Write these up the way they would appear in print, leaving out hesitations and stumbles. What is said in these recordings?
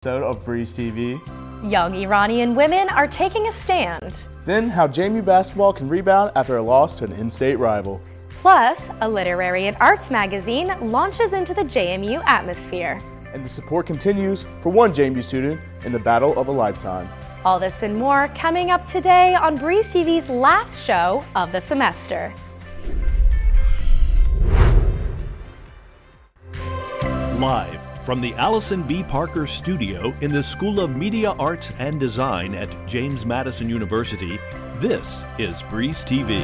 Episode of Breeze TV. Young Iranian women are taking a stand. Then how JMU basketball can rebound after a loss to an in-state rival. Plus, a literary and arts magazine launches into the JMU atmosphere. And the support continues for one JMU student in the battle of a lifetime. All this and more coming up today on Breeze TV's last show of the semester. Live from the Allison B. Parker Studio in the School of Media Arts and Design at James Madison University, this is Breeze TV.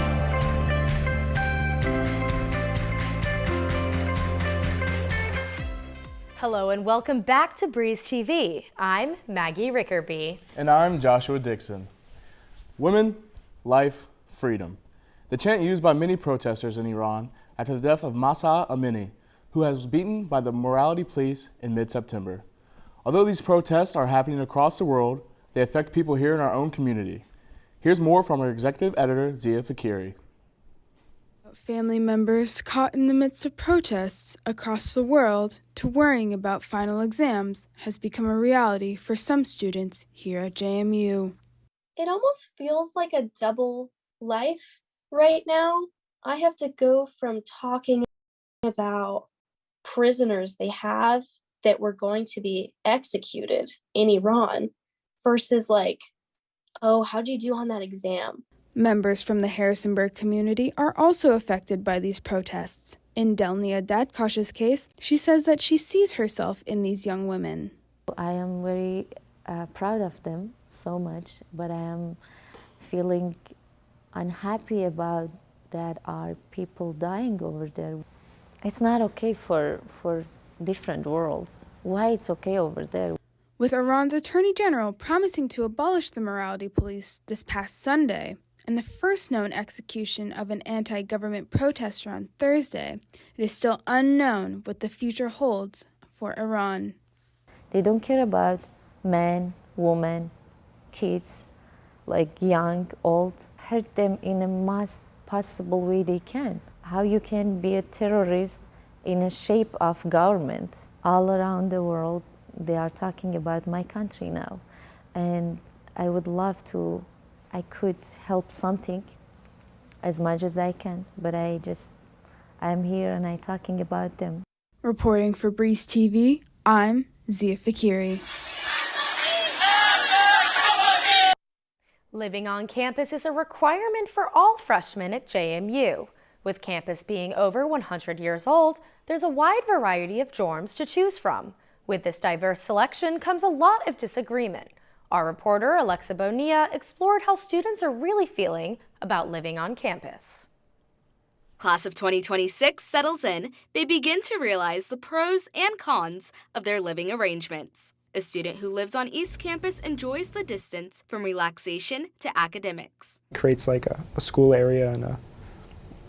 Hello and welcome back to Breeze TV. I'm Maggie Rickerby. And I'm Joshua Dixon. Women, life, freedom. The chant used by many protesters in Iran after the death of Mahsa Amini, who was beaten by the morality police in mid-September. Although these protests are happening across the world, they affect people here in our own community. Here's more from our executive editor, Zia Fakiri. Family members caught in the midst of protests across the world to worrying about final exams has become a reality for some students here at JMU. It almost feels like a double life right now. I have to go from talking about prisoners they have that were going to be executed in Iran versus like, oh, how'd you do on that exam? Members from the Harrisonburg community are also affected by these protests. In Delnia Dadkosh's case, she says that she sees herself in these young women. I am very proud of them so much, but I am feeling unhappy about that are people dying over there. It's not okay for different worlds. Why it's okay over there? With Iran's Attorney General promising to abolish the morality police this past Sunday, and the first known execution of an anti-government protester on Thursday, it is still unknown what the future holds for Iran. They don't care about men, women, kids, like young, old. Hurt them in the most possible way they can. How you can be a terrorist in a shape of government. All around the world, they are talking about my country now. And I would love to, I could help something as much as I can, but I'm here and I'm talking about them. Reporting for Breeze TV, I'm Zia Fakiri. Living on campus is a requirement for all freshmen at JMU. With campus being over 100 years old, there's a wide variety of dorms to choose from. With this diverse selection comes a lot of disagreement. Our reporter, Alexa Bonilla, explored how students are really feeling about living on campus. Class of 2026 settles in, they begin to realize the pros and cons of their living arrangements. A student who lives on East Campus enjoys the distance from relaxation to academics. Creates like a school area and a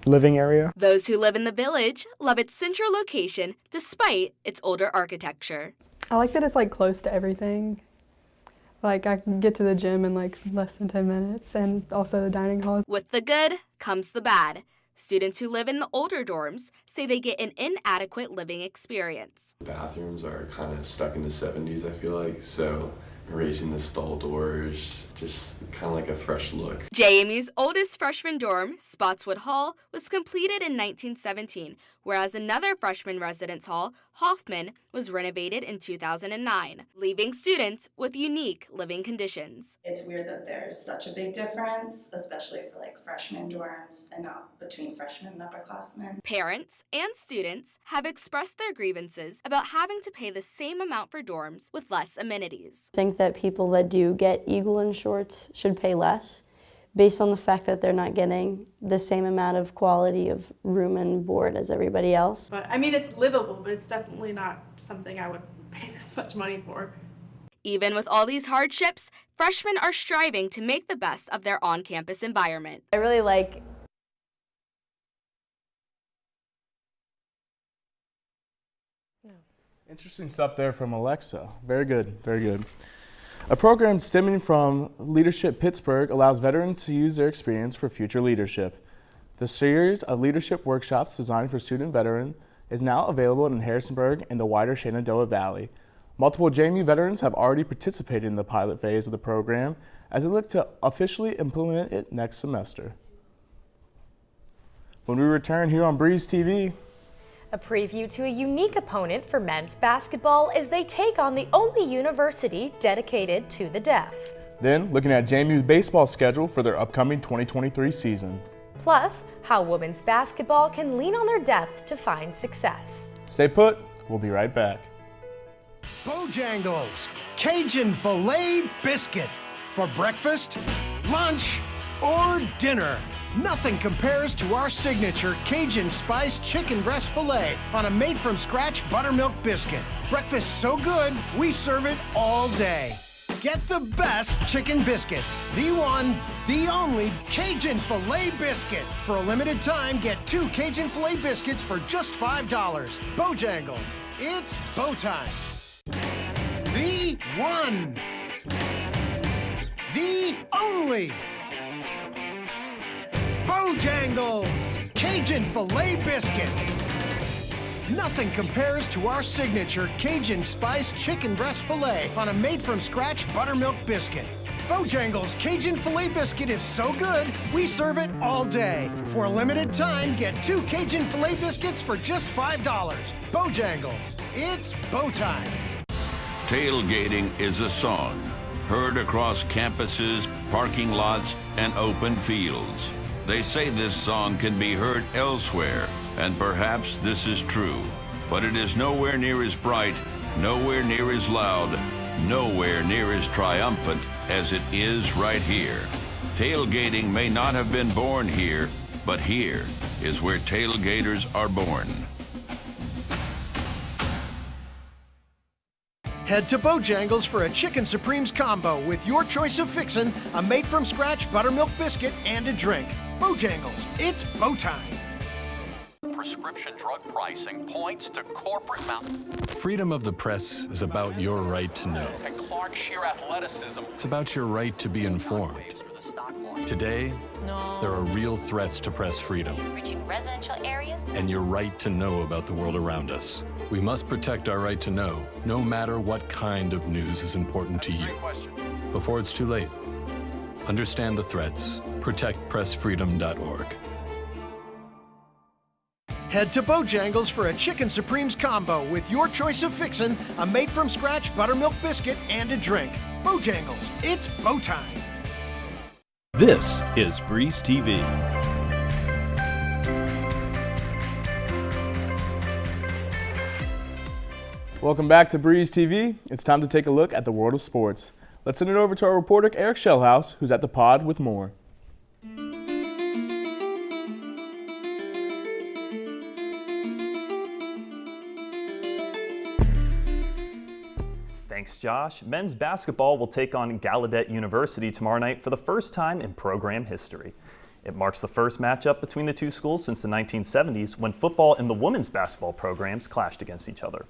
living area. Those who live in the Village love its central location despite its older architecture. I like that it's like close to everything. Like I can get to the gym in like less than 10 minutes, and also the dining hall. With the good comes the bad. Students who live in the older dorms say they get an inadequate living experience. Bathrooms are kind of stuck in the 70s, I feel like, so erasing the stall doors, just kind of like a fresh look. JMU's oldest freshman dorm, Spotswood Hall, was completed in 1917, whereas another freshman residence hall, Hoffman, was renovated in 2009, leaving students with unique living conditions. It's weird that there's such a big difference, especially for like freshman dorms and not between freshmen and upperclassmen. Parents and students have expressed their grievances about having to pay the same amount for dorms with less amenities. I think that people that do get Eagle and Shorts should pay less based on the fact that they're not getting the same amount of quality of room and board as everybody else. But I mean, it's livable, but it's definitely not something I would pay this much money for. Even with all these hardships, freshmen are striving to make the best of their on-campus environment. I really like Interesting stuff there from Alexa. Very good, very good. A program stemming from Leadership Pittsburgh allows veterans to use their experience for future leadership. The series of leadership workshops designed for student veterans is now available in Harrisonburg and the wider Shenandoah Valley. Multiple JMU veterans have already participated in the pilot phase of the program as they look to officially implement it next semester. When we return here on Breeze TV, a preview to a unique opponent for men's basketball as they take on the only university dedicated to the deaf. Then looking at JMU's baseball schedule for their upcoming 2023 season. Plus, how women's basketball can lean on their depth to find success. Stay put, we'll be right back. Bojangles, Cajun filet biscuit. For breakfast, lunch, or dinner. Nothing compares to our signature Cajun spiced chicken breast filet on a made-from-scratch buttermilk biscuit. Breakfast so good, we serve it all day. Get the best chicken biscuit. The one, the only Cajun filet biscuit. For a limited time, get 2 Cajun filet biscuits for just $5. Bojangles, it's bow time. The one, the only Bojangles Cajun filet biscuit. Nothing compares to our signature Cajun spiced chicken breast filet on a made-from-scratch buttermilk biscuit. Bojangles Cajun filet biscuit is so good, we serve it all day. For a limited time, get 2 Cajun filet biscuits for just $5. Bojangles, it's bow time. Tailgating is a song heard across campuses, parking lots, and open fields. They say this song can be heard elsewhere, and perhaps this is true, but it is nowhere near as bright, nowhere near as loud, nowhere near as triumphant as it is right here. Tailgating may not have been born here, but here is where tailgaters are born. Head to Bojangles for a Chicken Supremes combo with your choice of fixin', a made-from-scratch buttermilk biscuit, and a drink. Bojangles, it's bow time. Prescription drug pricing points to corporate mountain. Freedom of the press is about your right to know. And Clark sheer athleticism. It's about your right to be informed. Today, there are real threats to press freedom. Reaching residential areas. And your right to know about the world around us. We must protect our right to know, no matter what kind of news is important to you. Before it's too late, understand the threats. ProtectPressFreedom.org. Head to Bojangles for a Chicken Supremes combo with your choice of fixin', a made-from-scratch buttermilk biscuit, and a drink. Bojangles, it's bow time. This is Breeze TV. Welcome back to Breeze TV. It's time to take a look at the world of sports. Let's send it over to our reporter Eric Shellhouse, who's at the pod with more. Thanks, Josh. Men's basketball will take on Gallaudet University tomorrow night for the first time in program history. It marks the first matchup between the two schools since the 1970s when football and the women's basketball programs clashed against each other.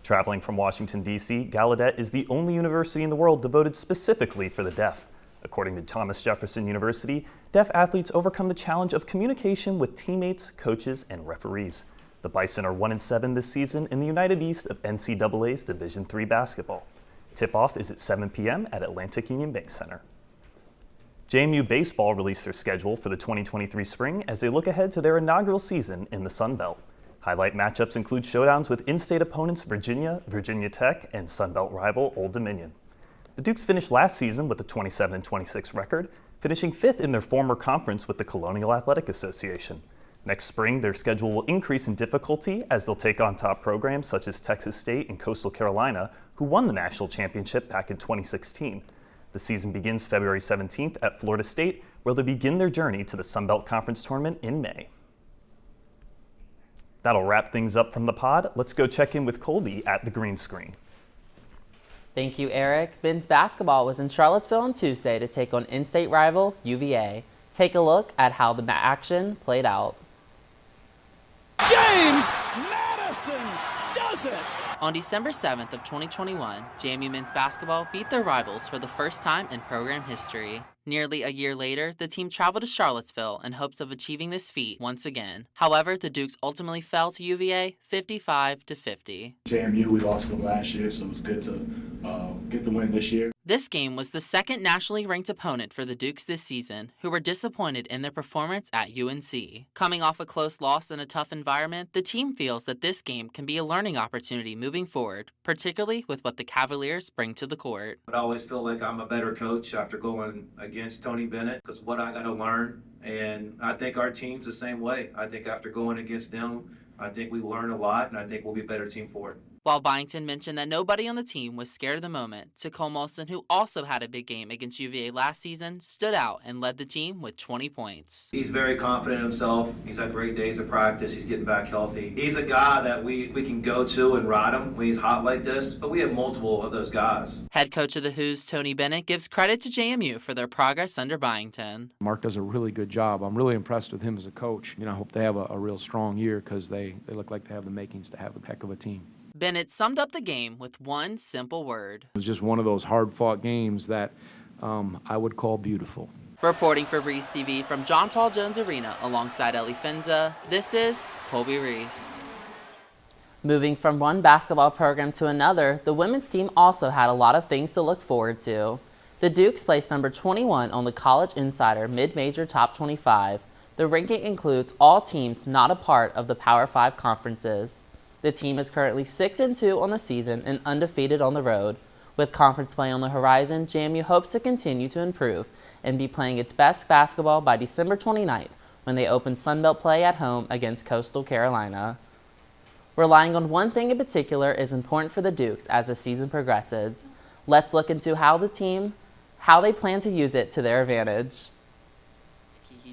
Traveling from Washington, D.C., Gallaudet is the only university in the world devoted specifically for the deaf. According to Thomas Jefferson University, deaf athletes overcome the challenge of communication with teammates, coaches, and referees. The Bison are 1-7 this season in the United East of NCAA's Division III basketball. Tip-off is at 7 p.m. at Atlantic Union Bank Center. JMU Baseball released their schedule for the 2023 spring as they look ahead to their inaugural season in the Sun Belt. Highlight matchups include showdowns with in-state opponents Virginia, Virginia Tech, and Sun Belt rival Old Dominion. The Dukes finished last season with a 27-26 record, finishing 5th in their former conference with the Colonial Athletic Association. Next spring, their schedule will increase in difficulty as they'll take on top programs such as Texas State and Coastal Carolina, who won the national championship back in 2016. The season begins February 17th at Florida State, where they'll begin their journey to the Sun Belt Conference Tournament in May. That'll wrap things up from the pod. Let's go check in with Colby at the green screen. Thank you, Eric. Men's basketball was in Charlottesville on Tuesday to take on in-state rival UVA. Take a look at how the action played out. James Madison does it! On December 7th of 2021, JMU men's basketball beat their rivals for the first time in program history. Nearly a year later, the team traveled to Charlottesville in hopes of achieving this feat once again. However, the Dukes ultimately fell to UVA 55-50. JMU, we lost them last year, so it was good to get the win this year. This game was the second nationally ranked opponent for the Dukes this season, who were disappointed in their performance at UNC. Coming off a close loss in a tough environment, the team feels that this game can be a learning opportunity moving forward, particularly with what the Cavaliers bring to the court. I always feel like I'm a better coach after going against Tony Bennett, because what I got to learn, and I think our team's the same way. I think after going against them, I think we learn a lot, and I think we'll be a better team for it. While Byington mentioned that nobody on the team was scared of the moment, Tacole Molson, who also had a big game against UVA last season, stood out and led the team with 20 points. He's very confident in himself. He's had great days of practice. He's getting back healthy. He's a guy that we can go to and ride him when he's hot like this, but we have multiple of those guys. Head coach of the Who's, Tony Bennett, gives credit to JMU for their progress under Byington. Mark does a really good job. I'm really impressed with him as a coach. I hope they have a real strong year because they look like they have the makings to have a heck of a team. Bennett summed up the game with one simple word. It was just one of those hard-fought games that I would call beautiful. Reporting for Breeze TV from John Paul Jones Arena alongside Ellie Finza, this is Colby Reese. Moving from one basketball program to another, the women's team also had a lot of things to look forward to. The Dukes placed number 21 on the College Insider Mid-Major Top 25. The ranking includes all teams not a part of the Power 5 conferences. The team is currently 6-2 on the season and undefeated on the road. With conference play on the horizon, JMU hopes to continue to improve and be playing its best basketball by December 29th when they open Sunbelt play at home against Coastal Carolina. Relying on one thing in particular is important for the Dukes as the season progresses. Let's look into how they plan to use it to their advantage.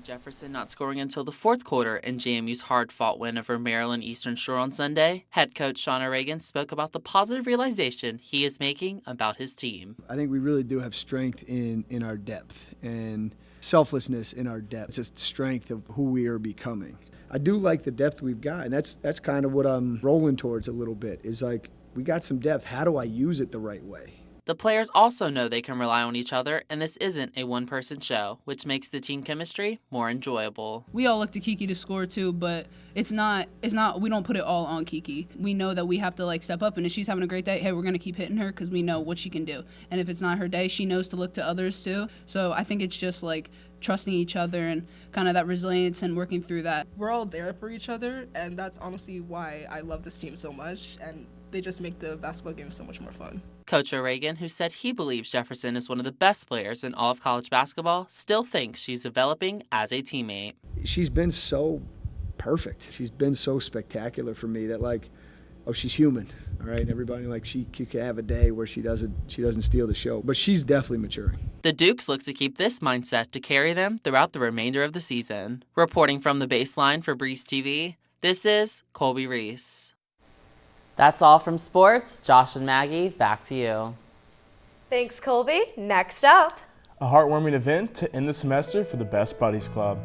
Jefferson not scoring until the fourth quarter in JMU's hard-fought win over Maryland Eastern Shore on Sunday, head coach Shauna Reagan spoke about the positive realization he is making about his team. I think we really do have strength in our depth and selflessness in our depth. It's a strength of who we are becoming. I do like the depth we've got, and that's kind of what I'm rolling towards a little bit, is like, we got some depth. How do I use it the right way? The players also know they can rely on each other, and this isn't a one-person show, which makes the team chemistry more enjoyable. We all look to Kiki to score too, but it's not we don't put it all on Kiki. We know that we have to step up, and if she's having a great day, hey, we're going to keep hitting her because we know what she can do. And if it's not her day, she knows to look to others too. So I think it's just trusting each other and kind of that resilience and working through that. We're all there for each other, and that's honestly why I love this team so much, and they just make the basketball game so much more fun. Coach O'Regan, who said he believes Jefferson is one of the best players in all of college basketball, still thinks she's developing as a teammate. She's been so perfect. She's been so spectacular for me that she's human, all right? Everybody she could have a day where she doesn't steal the show, but she's definitely maturing. The Dukes look to keep this mindset to carry them throughout the remainder of the season. Reporting from the baseline for Breeze TV, this is Colby Reese. That's all from sports. Josh and Maggie, back to you. Thanks, Colby. Next up, a heartwarming event to end the semester for the Best Buddies Club.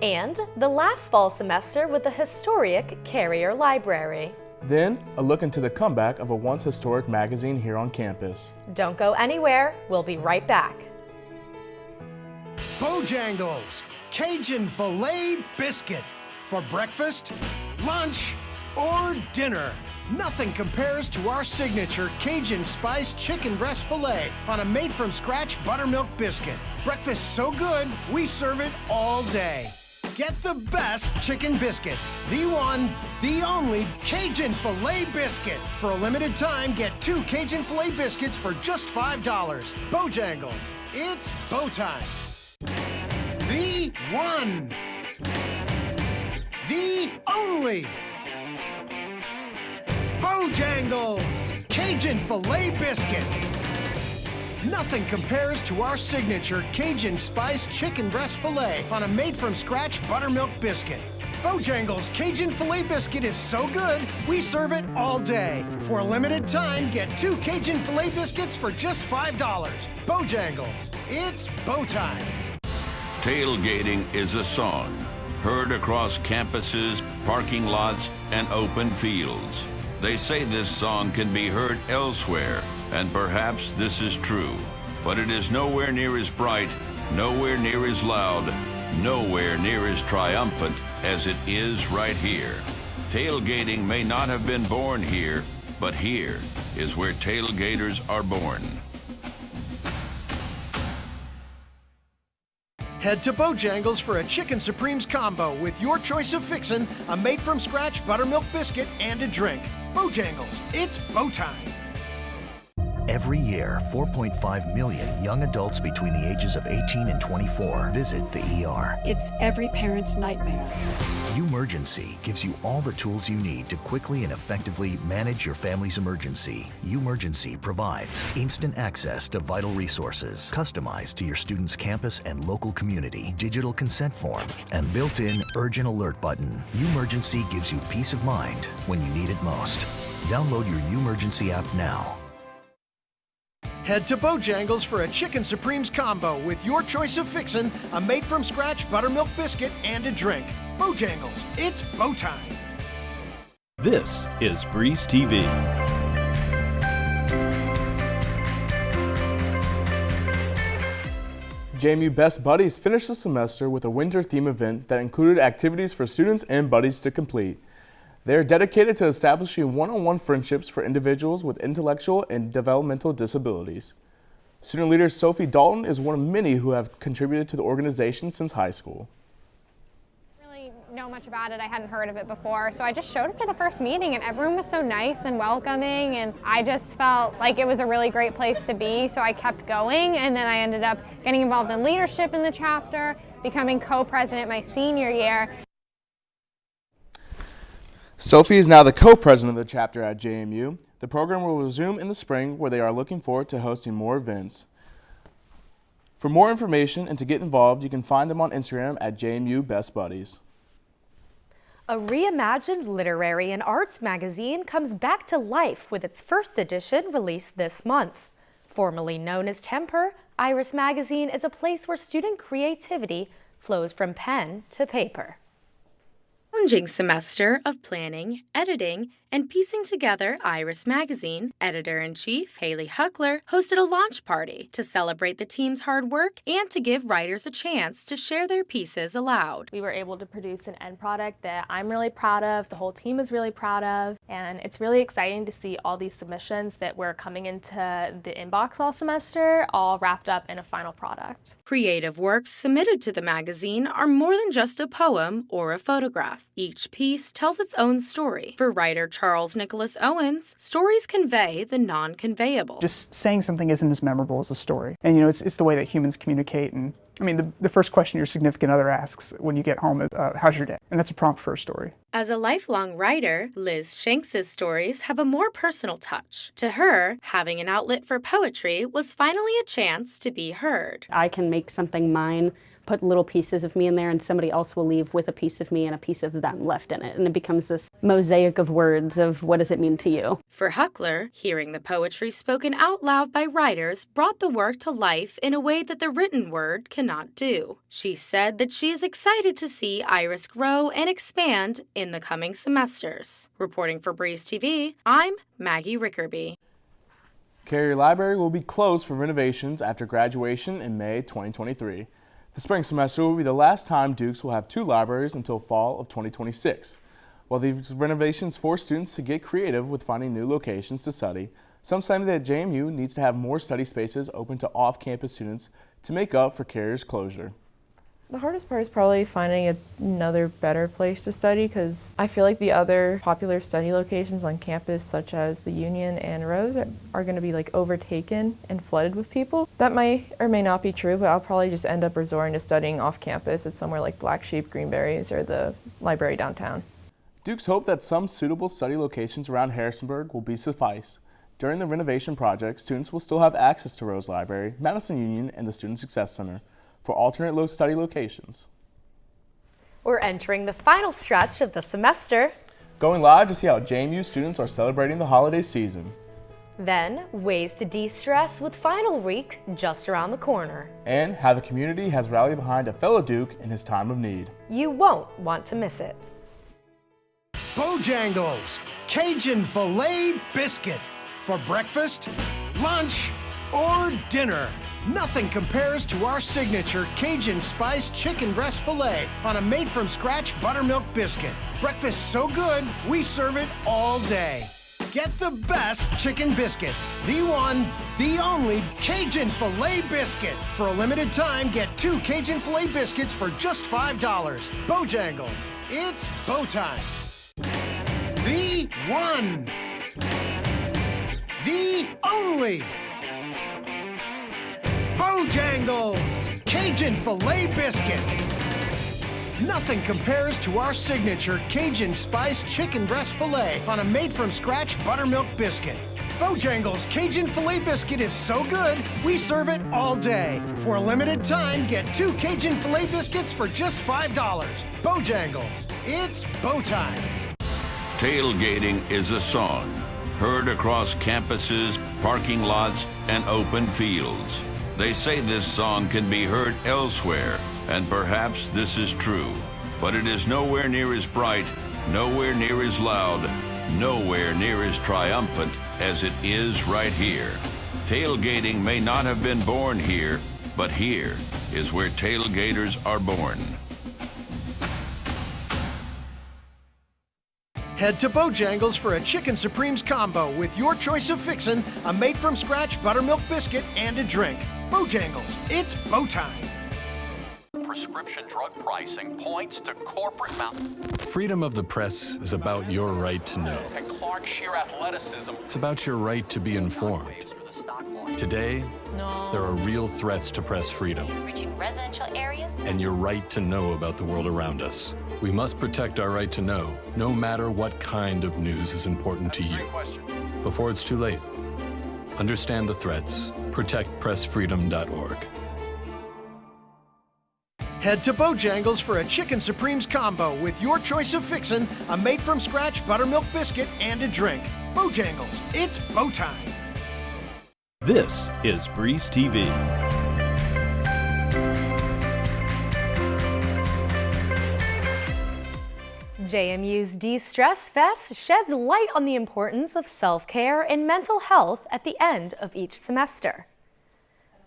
And the last fall semester with the historic Carrier Library. Then, a look into the comeback of a once historic magazine here on campus. Don't go anywhere. We'll be right back. Bojangles, Cajun filet biscuit. For breakfast, lunch, or dinner. Nothing compares to our signature Cajun spiced chicken breast filet on a made-from-scratch buttermilk biscuit. Breakfast so good, we serve it all day. Get the best chicken biscuit, the one, the only Cajun filet biscuit. For a limited time, get 2 Cajun filet biscuits for just $5. Bojangles, it's bow time. The one, the only Bojangles Cajun filet biscuit. Nothing compares to our signature Cajun spiced chicken breast filet on a made-from-scratch buttermilk biscuit. Bojangles Cajun filet biscuit is so good, we serve it all day. For a limited time, get 2 Cajun filet biscuits for just $5. Bojangles, it's bow time. Tailgating is a song heard across campuses, parking lots, and open fields. They say this song can be heard elsewhere, and perhaps this is true. But it is nowhere near as bright, nowhere near as loud, nowhere near as triumphant as it is right here. Tailgating may not have been born here, but here is where tailgaters are born. Head to Bojangles for a Chicken Supremes combo with your choice of fixin', a made-from-scratch buttermilk biscuit, and a drink. Bojangles, it's bow time. Every year, 4.5 million young adults between the ages of 18 and 24 visit the ER. It's every parent's nightmare. Umergency gives you all the tools you need to quickly and effectively manage your family's emergency. Umergency provides instant access to vital resources, customized to your student's campus and local community, digital consent form, and built-in urgent alert button. Umergency gives you peace of mind when you need it most. Download your Umergency app now. Head to Bojangles for a Chicken Supremes combo with your choice of fixin', a made-from-scratch buttermilk biscuit, and a drink. Bojangles, it's bow time. This is Breeze TV. JMU Best Buddies finished the semester with a winter theme event that included activities for students and buddies to complete. They are dedicated to establishing one-on-one friendships for individuals with intellectual and developmental disabilities. Student leader Sophie Dalton is one of many who have contributed to the organization since high school. Know much about it. I hadn't heard of it before, so I just showed up to the first meeting and everyone was so nice and welcoming, and I just felt like it was a really great place to be, so I kept going, and then I ended up getting involved in leadership in the chapter, becoming co-president my senior year. Sophie is now the co-president of the chapter at JMU. The program will resume in the spring, where they are looking forward to hosting more events. For more information and to get involved, you can find them on Instagram at JMU Best Buddies. A reimagined literary and arts magazine comes back to life with its first edition released this month. Formerly known as Temper, Iris Magazine is a place where student creativity flows from pen to paper. Challenging semester of planning, editing, and piecing together Iris Magazine, editor-in-chief Haley Huckler hosted a launch party to celebrate the team's hard work and to give writers a chance to share their pieces aloud. We were able to produce an end product that I'm really proud of, the whole team is really proud of, and it's really exciting to see all these submissions that were coming into the inbox all semester all wrapped up in a final product. Creative works submitted to the magazine are more than just a poem or a photograph. Each piece tells its own story. For writer Charles Nicholas Owens, stories convey the non-conveyable. Just saying something isn't as memorable as a story. And it's the way that humans communicate. And I mean, the first question your significant other asks when you get home is, how's your day? And that's a prompt for a story. As a lifelong writer, Liz Shanks' stories have a more personal touch. To her, having an outlet for poetry was finally a chance to be heard. I can make something mine, put little pieces of me in there, and somebody else will leave with a piece of me and a piece of them left in it. And it becomes this mosaic of words of what does it mean to you. For Huckler, hearing the poetry spoken out loud by writers brought the work to life in a way that the written word cannot do. She said that she is excited to see Iris grow and expand in the coming semesters. Reporting for Breeze TV, I'm Maggie Rickerby. Carrier Library will be closed for renovations after graduation in May 2023. The spring semester will be the last time Dukes will have two libraries until fall of 2026. While these renovations force students to get creative with finding new locations to study, some say that JMU needs to have more study spaces open to off-campus students to make up for Carrier's closure. The hardest part is probably finding another better place to study, because I feel like the other popular study locations on campus, such as the Union and Rose, are going to be overtaken and flooded with people. That may or may not be true, but I'll probably just end up resorting to studying off campus at somewhere like Black Sheep, Greenberries, or the library downtown. Dukes hope that some suitable study locations around Harrisonburg will be suffice. During the renovation project, students will still have access to Rose Library, Madison Union, and the Student Success Center for alternate study locations. We're entering the final stretch of the semester. Going live to see how JMU students are celebrating the holiday season. Then, ways to de-stress with final week just around the corner. And how the community has rallied behind a fellow Duke in his time of need. You won't want to miss it. Bojangles, Cajun Filet Biscuit. For breakfast, lunch, or dinner. Nothing compares to our signature Cajun Spice Chicken Breast Filet on a made-from-scratch buttermilk biscuit. Breakfast so good, we serve it all day. Get the best chicken biscuit. The one, the only Cajun Filet Biscuit. For a limited time, get 2 Cajun Filet Biscuits for just $5. Bojangles, it's bow time. The one, the only Bojangles Cajun Filet Biscuit. Nothing compares to our signature Cajun Spice Chicken Breast Filet on a made-from-scratch buttermilk biscuit. Bojangles Cajun Filet Biscuit is so good, we serve it all day. For a limited time, get 2 Cajun Filet Biscuits for just $5. Bojangles, it's bow time. Tailgating is a song heard across campuses, parking lots, and open fields. They say this song can be heard elsewhere, and perhaps this is true, but it is nowhere near as bright, nowhere near as loud, nowhere near as triumphant as it is right here. Tailgating may not have been born here, but here is where tailgaters are born. Head to Bojangles for a Chicken Supremes combo with your choice of fixin', a made-from-scratch buttermilk biscuit, and a drink. Bojangles, it's bow time. Prescription drug pricing points to corporate Freedom of the press is about your right to know. and Clark sheer athleticism. It's about your right to be informed. Today, there are real threats to press freedom reaching residential areas. and your right to know about the world around us. We must protect our right to know, no matter what kind of news is important to you. Before it's too late, understand the threats. ProtectPressFreedom.org. Head to Bojangles for a Chicken Supremes combo with your choice of fixin', a made-from-scratch buttermilk biscuit, and a drink. Bojangles, it's bow time. This is Breeze TV. JMU's De-Stress Fest sheds light on the importance of self-care and mental health at the end of each semester.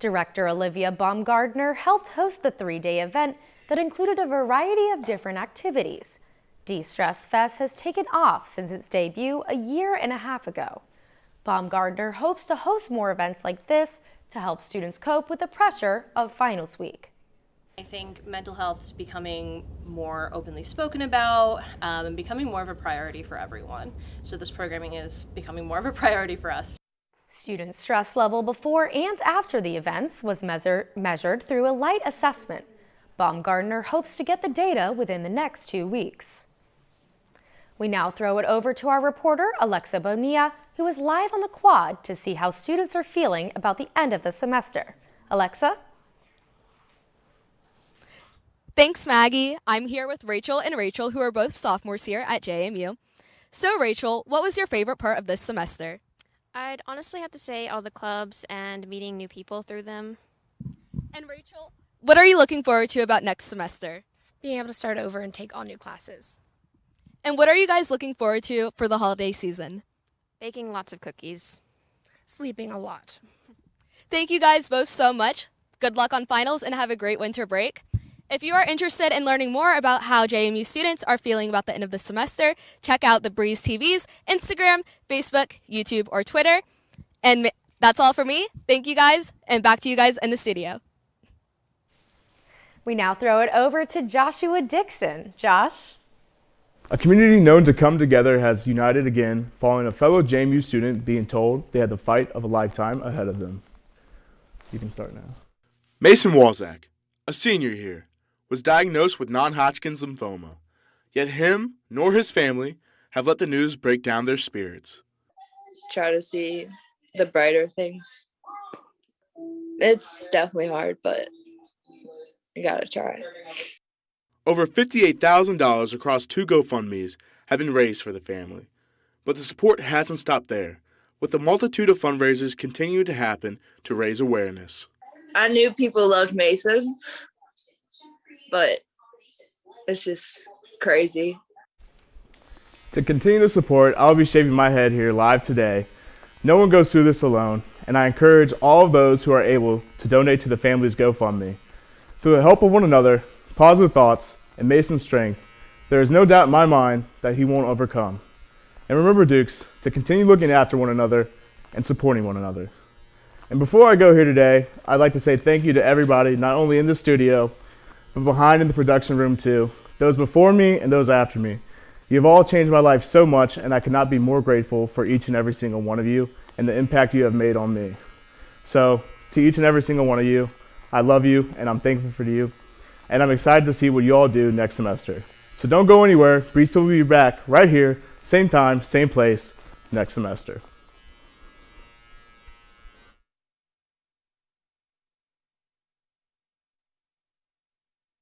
Director Olivia Baumgardner helped host the 3-day event that included a variety of different activities. De-Stress Fest has taken off since its debut a year and a half ago. Baumgardner hopes to host more events like this to help students cope with the pressure of finals week. I think mental health is becoming more openly spoken about and becoming more of a priority for everyone. So this programming is becoming more of a priority for us. Student stress level before and after the events was measured through a light assessment. Baumgardner hopes to get the data within the next 2 weeks. We now throw it over to our reporter, Alexa Bonilla, who is live on the quad to see how students are feeling about the end of the semester. Alexa? Thanks, Maggie. I'm here with Rachel and Rachel, who are both sophomores here at JMU. So, Rachel, what was your favorite part of this semester? I'd honestly have to say all the clubs and meeting new people through them. And Rachel, what are you looking forward to about next semester? Being able to start over and take all new classes. And what are you guys looking forward to for the holiday season? Baking lots of cookies. Sleeping a lot. Thank you guys both so much. Good luck on finals and have a great winter break. If you are interested in learning more about how JMU students are feeling about the end of the semester, check out the Breeze TV's Instagram, Facebook, YouTube, or Twitter. And that's all for me. Thank you guys, and back to you guys in the studio. We now throw it over to Joshua Dixon. Josh? A community known to come together has united again following a fellow JMU student being told they had the fight of a lifetime ahead of them. You can start now. Mason Walzak, a senior here, was diagnosed with non-Hodgkin's lymphoma. Yet him nor his family have let the news break down their spirits. Try to see the brighter things. It's definitely hard, but you gotta try. Over $58,000 across 2 GoFundMes have been raised for the family. But the support hasn't stopped there, with a multitude of fundraisers continuing to happen to raise awareness. I knew people loved Mason, but it's just crazy. To continue the support, I'll be shaving my head here live today. No one goes through this alone, and I encourage all of those who are able to donate to the family's GoFundMe. Through the help of one another, positive thoughts, and Mason's strength, there is no doubt in my mind that he won't overcome. And remember, Dukes, to continue looking after one another and supporting one another. And before I go here today, I'd like to say thank you to everybody, not only in the studio, but behind in the production room too, those before me and those after me. You have all changed my life so much, and I could not be more grateful for each and every single one of you and the impact you have made on me. So, to each and every single one of you, I love you and I'm thankful for you, and I'm excited to see what you all do next semester. So don't go anywhere. Breeze will be back right here, same time, same place, next semester.